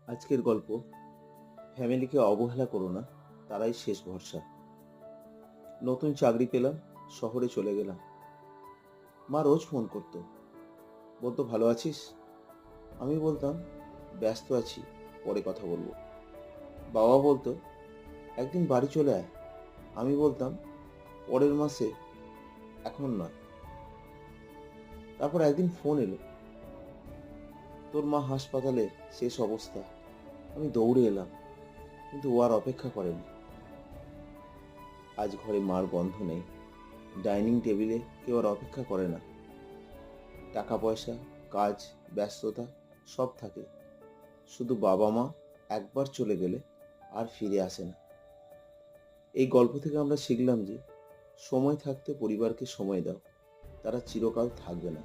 আজকের গল্প, ফ্যামিলিকে অবহেলা করো না, তারাই শেষ ভরসা। নতুন চাকরি পেলাম, শহরে চলে গেলাম। মা রোজ ফোন করতো, বলতো ভালো আছিস? আমি বলতাম ব্যস্ত আছি, পরে কথা বলবো। বাবা বলতো একদিন বাড়ি চলে আয়। আমি বলতাম পরের মাসে, এখন নয়। তারপর একদিন ফোন এলো, তোর মা হাসপাতালে, শেষ অবস্থা। আমি দৌড়ে এলাম, কিন্তু ও আর অপেক্ষা করেনি। আজ ঘরে মার গন্ধ নেই, ডাইনিং টেবিলে কেউ আর অপেক্ষা করে না। টাকা পয়সা, কাজ, ব্যস্ততা সব থাকে, শুধু বাবা মা একবার চলে গেলে আর ফিরে আসে না। এই গল্প থেকে আমরা শিখলাম যে সময় থাকতে পরিবারকে সময় দাও, তারা চিরকাল থাকবে না।